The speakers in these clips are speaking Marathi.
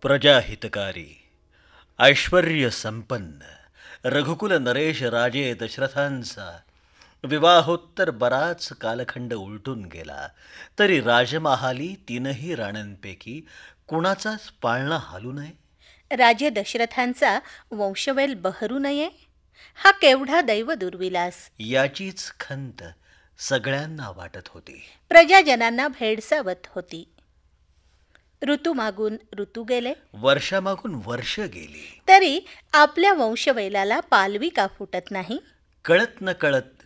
प्रजाहितकारी ऐश्वर्य संपन्न रघुकुल नरेश राजे दशरथांचा विवाहोत्तर बराच कालखंड उलटून गेला तरी राजमहाली तीनही राण्यांपैकी कुणाचाच पाळणा हालू नये. राजे दशरथांचा वंशवेल बहरू नये हा केवढा दैव दुर्विलास. याचीच खंत सगळ्यांना वाटत होती. प्रजाजनांना भेडसावत होती. ऋतू मागून ऋतू गेले वर्षामागून वर्ष गेली तरी आपल्या वंशवेलाला पालवी का फुटत नाही. कळत न कळत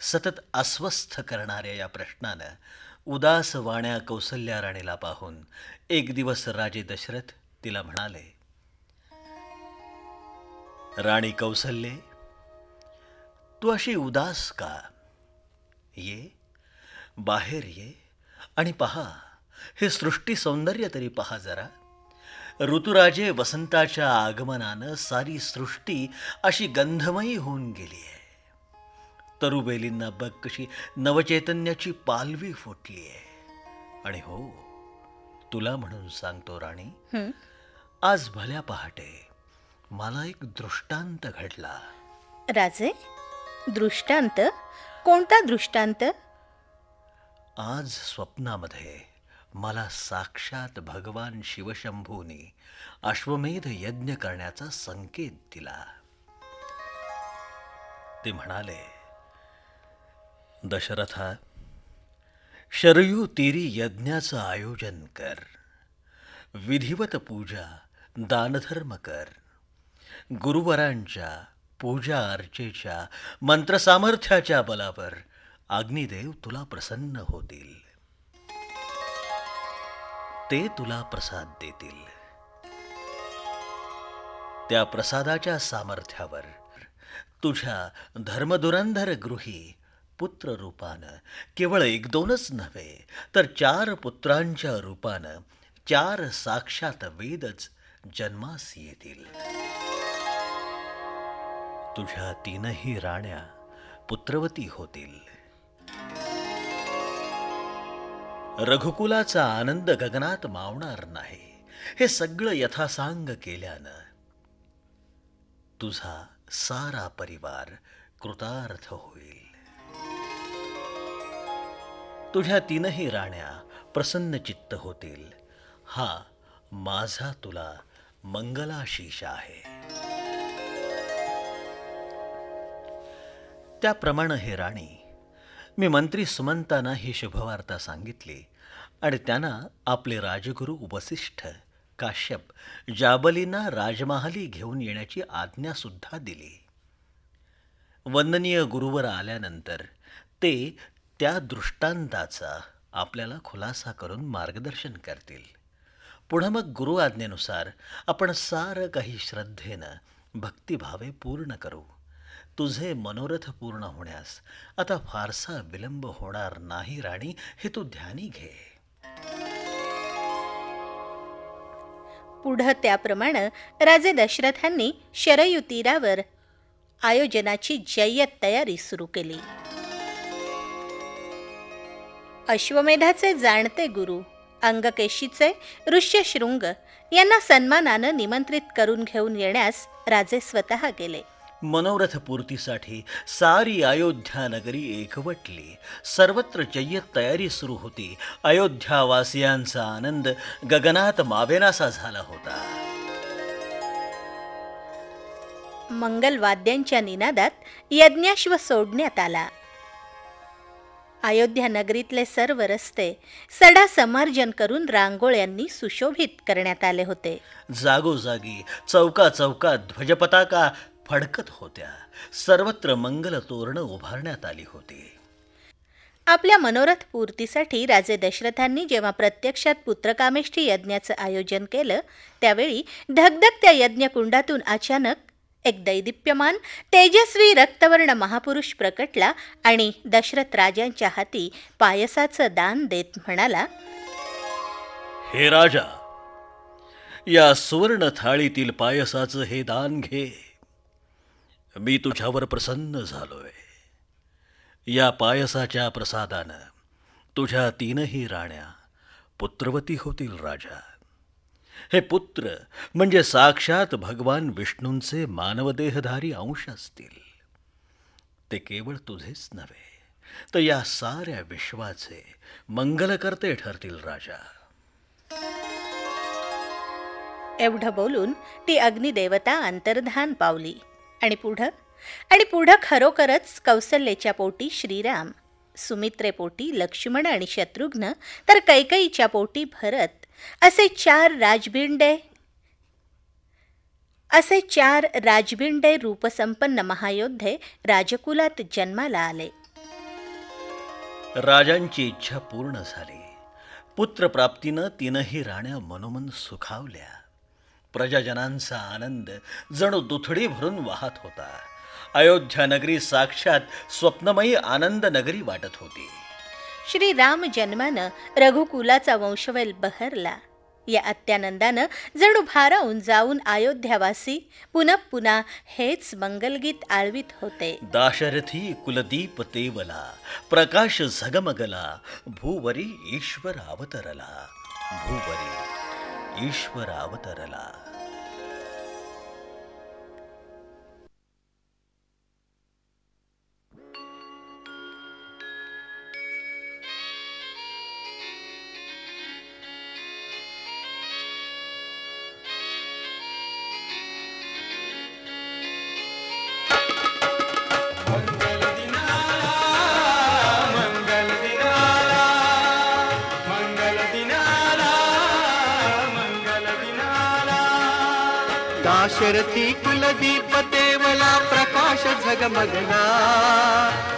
सतत अस्वस्थ करणाऱ्या या प्रश्नानं उदास वाण्या कौसल्या राणीला पाहून एक दिवस राजे दशरथ तिला म्हणाले, राणी कौसल्ये, तू अशी उदास का? ये, बाहेर ये आणि पहा, हे सृष्टी सौंदर्य तरी पहा जरा. ऋतुराजे वसंताच्या आगमनानं सारी सृष्टी अशी गंधमयी होऊन गेली आहे. तरुबेलींना बघ कशी नवचैतन्याची पालवी फुटली आहे. आणि हो, तुला म्हणून सांगतो राणी, आज भल्या पहाटे मला एक दृष्टांत घडला. राजे, दृष्टांत? कोणता दृष्टांत? आज स्वप्नामध्ये मला साक्षात भगवान शिवशंभूनी अश्वमेध यज्ञ करण्याचा संकेत दिला. ते म्हणाले, दशरथा, शरयू तीरी यज्ञाचं आयोजन कर, विधिवत पूजा दानधर्म कर. गुरुवरांच्या पूजा अर्चेच्या मंत्रसामर्थ्याच्या बलावर अग्निदेव तुला प्रसन्न होतील. ते तुला प्रसाद देतील. त्या प्रसादाच्या सामर्थ्यावर तुझ्या धर्मदुरंधर गृही पुत्र रूपानं केवळ एक दोनच नव्हे तर 4 पुत्रांच्या रूपानं 4 साक्षात वेदच जन्मास येतील. तुझ्या 3ही राण्या पुत्रवती होतील. रघुकुलाचा आनंद गगनात मावणार नाही. हे सगळं यथासांग केल्यानं तुझा सारा परिवार कृतार्थ होईल. तुझ्या 3ही राण्या प्रसन्नचित्त होतील. हा माझा तुला मंगलाशीष आहे. त्याप्रमाणे हे राणी, मी मंत्री सुमंतांना ही शुभवार्ता सांगितली आणि त्यांना आपले राजगुरू वसिष्ठ, काश्यप, जाबलींना राजमहाली घेऊन येण्याची आज्ञा सुद्धा दिली. वंदनीय गुरुवर आल्यानंतर ते त्या दृष्टांताचा आपल्याला खुलासा करून मार्गदर्शन करतील. पुढं मग गुरु आज्ञेनुसार आपण सारं काही श्रद्धेनं भक्तिभावे पूर्ण करू. तुझे मनोरथ पूर्ण होण्यास आता फारसा विलंब होणार नाही राणी, हे तू ध्यानी घे. पुढं त्याप्रमाणे राजे दशरथांनी शरयू तीरावर आयोजनाची जय्यत तयारी सुरू केली. अश्वमेधाचे जाणते गुरु अंगकेशीचे ऋष्यशृंग यांना सन्मानानं निमंत्रित करून घेऊन येण्यास राजे स्वतः गेले. मनोरथ पूर्तीसाठी सारी अयोध्या नगरी एकवटली. सर्वत्र जय्यत तयारी सुरू होती. अयोध्यावासियांचा आनंद गगनात मावेनासा झाला होता. मंगलवाद्यांच्या निनादात यज्ञाश्व सोडण्यात आला. अयोध्या नगरीतले सर्व रस्ते सडा समार्जन करून रांगोळ्यांनी सुशोभित करण्यात आले होते. जागोजागी चौका चौकात ध्वजपताका फडकत होत्या. सर्वत्र मंगल तोरणं उभारण्यात आली होती. आपल्या मनोरथ पूर्तीसाठी राजे दशरथांनी जेव्हा प्रत्यक्षात पुत्रकामेष्ठी यज्ञाचं आयोजन केलं त्यावेळी धगधगत्या यज्ञकुंडातून अचानक एक दैदिप्यमान तेजस्वी रक्तवर्ण महापुरुष प्रकटला आणि दशरथ राजांच्या हाती पायसाचं दान देत म्हणाला, हे राजा, या सुवर्ण थाळीतील पायसाचं हे दान घे. मी तुझ्यावर प्रसन्न झालोय. या पायसाच्या प्रसादानं तुझ्या 3ही राण्या पुत्रवती होतील राजा. हे पुत्र म्हणजे साक्षात भगवान विष्णूंचे मानवदेहधारी अंश असतील. ते केवळ तुझेच नव्हे तर या साऱ्या विश्वाचे मंगलकर्ते ठरतील राजा. एवढं बोलून ती अग्निदेवता अंतर्धान पावली आणि पुढं खरोखरच कौसल्याच्या पोटी श्रीराम, सुमित्रेपोटी लक्ष्मण आणि शत्रुघ्न, तर कैकईच्या पोटी भरत असे चार राजबिंडे रूपसंपन्न महायोद्धे राजकुलात जन्माला आले. राजांची इच्छा पूर्ण झाली. पुत्रप्राप्तीनं तीनही राण्या मनोमन सुखावल्या. प्रजाजनांचा आनंद जणू दुथडी भरून वाहत होता. अयोध्या नगरी साक्षात स्वप्नमयी आनंद नगरी वाटत होती. श्रीराम जन्मानं रघुकुलाचा वंशवेल बहरला. या अत्यानंदानं जणू भारावून जाऊन अयोध्यावासी पुन्हा हेच मंगलगीत आळवीत होते. दाशरथी कुलदीप तेवला, प्रकाश झगमगला, भूवरी ईश्वर अवतरला, भूवरी ईश्वर अवतरला. दाशरथी कुलदीप तेवला, प्रकाश झगमगला.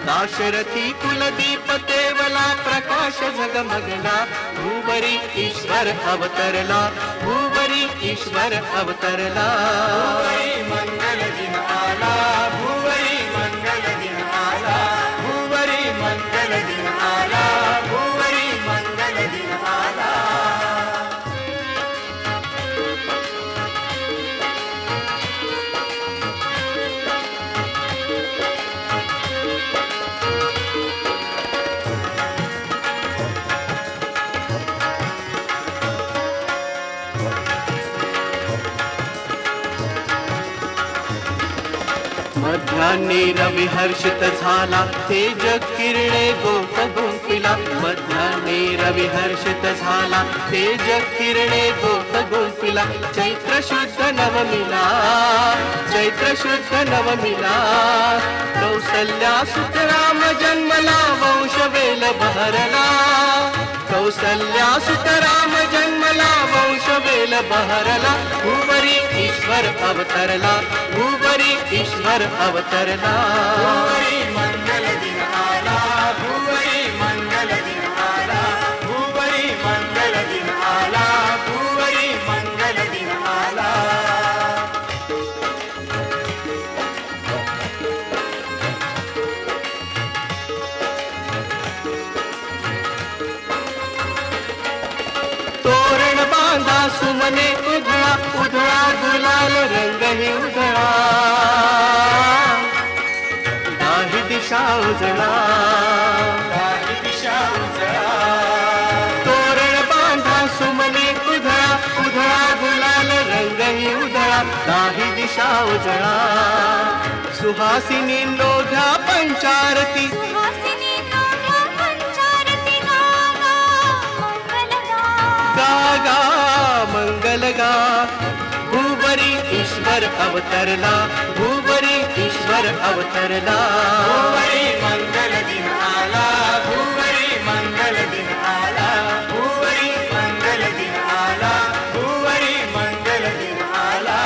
दाशरथी कुलदीप तेवला, प्रकाश झगमगला. भूवरी ईश्वर अवतरला, भूवरी ईश्वर अवतरला. भूवरी मंगल दिन आला, भूवरी मंगल दिन आला, भूवरी मंगल दिन आला, भूवरी मंगल दिन आला. मध्यान्नी रवी हर्षित झाला, तेज किरणे गोप गुंफिला. मध्यान्नी रवी हर्षित झाला, तेज किरणे गोप गुंफिला. चैत्र शुद्ध नवमिला, चैत्र शुद्ध नवमिला. कौसल्या सुत राम जन्मला, वंशवेल बहरला. कौसल्या सुत राम जन्मला, वंशवेल बहरला. भूवरी ईश्वर अवतरला, भूवरी ईश्वर अवतरला. भूवरी मंगल दिन आला, भूवरी मंगल दिन आला, भूवरी मंगल दिन आला, भूवरी मंगल दिन आला. तोरण बांधा सुमने उधळा, उधळा गुलाल रंग ही उधळा. दाही दिशा उजळा, दाही दिशा उजळा. तोरण बांधा सुमने उधळा, उधळा गुलाल रंग ही उधळा. दाही दिशा उजळा. सुहासिनी नोध्या पंचारती, गागा मंगल गा. भूवरी ईश्वर अवतरला, भूवरी ईश्वर अवतरला. भूवरी मंगल दिन आला, भूवरी मंगल दिन आला, भूवरी मंगल दिन आला, भूवरी मंगल दिन आला.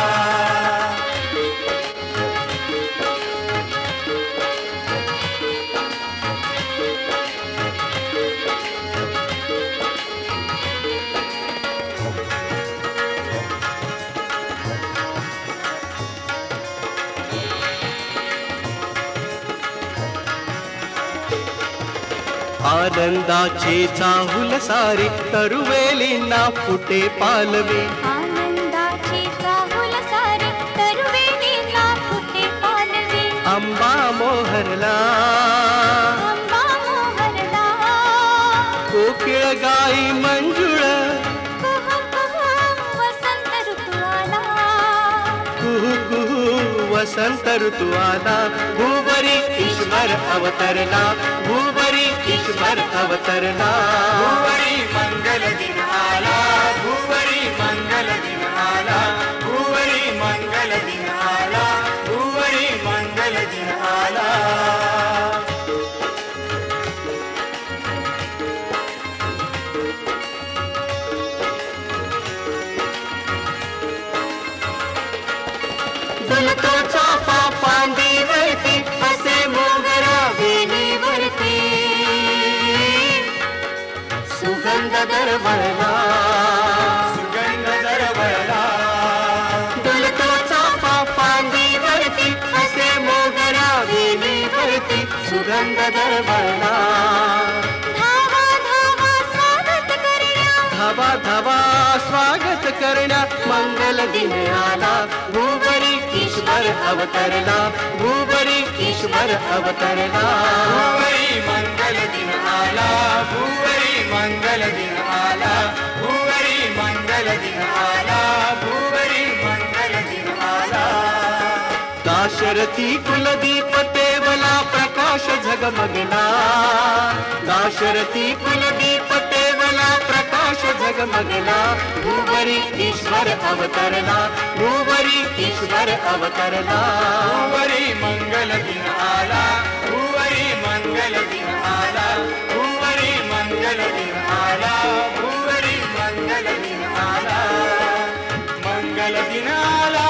आनंदाचे चाहुल सारे, तरुवेलींना फुटे पालवी. आनंदाची चाहुल सारी, तरुवेलींना फुटे पालवी. आंबा मोहरला, आंबा मोहरला. कोकिळ गाई मंजुळ, कुहू कुहू वसंत वसंत ऋतू आला, भूवरी ईश्वर अवतरला, भूवरी ईश्वर अवतरला. भूवरी मंगल दिन आला, भूवरी मंगल दिन आला, भूवरी मंगल दिन आला, भूवरी मंगल दिन आला. डुलतो चाफा फांदीवरती, असे मोगरा वेलीवरती, सुगंध दरवळला, सुगंध दरवळला. डुलतो चाफा फांदीवरती, असे मोगरा वेलीवरती, सुगंध दरवळला. धावा धावा स्वागत करण्या, धावा धावा स्वागत करण्या, मंगल दिन आला, भूवरी ईश्वर अवतरला, भूवरी ईश्वर अवतरला. भूवरी मंगल दिन आला, भूवरी मंगल दिन आला, भूवरी मंगल दिन आला, भूवरी मंगल दिन आला. दाशरथी कुलदीप तेवला, प्रकाश झगमगला, दाशरथी कुलदीप तेवला, प्रकाश झगमगला. भूवरी ईश्वर अवतरला, भूवरी ईश्वर अवतरला. भूवरी मंगल दिन आला, भूवरी मंगल दिन आला, भूवरी मंगल दिन आला, भूवरी मंगल दिन आला. मंगल दिन आला,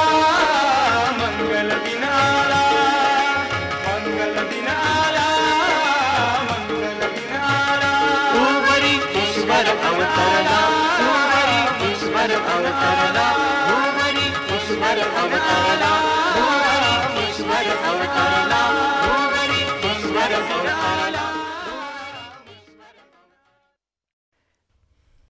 मंगल दिन आला, मंगल दिन आला, मंगल दिन आला. भूवरी ईश्वर अवतरला, भूवरी ईश्वर अवतरला, भूवरी ईश्वर अवतरला, भूवरी ईश्वर अवतरला.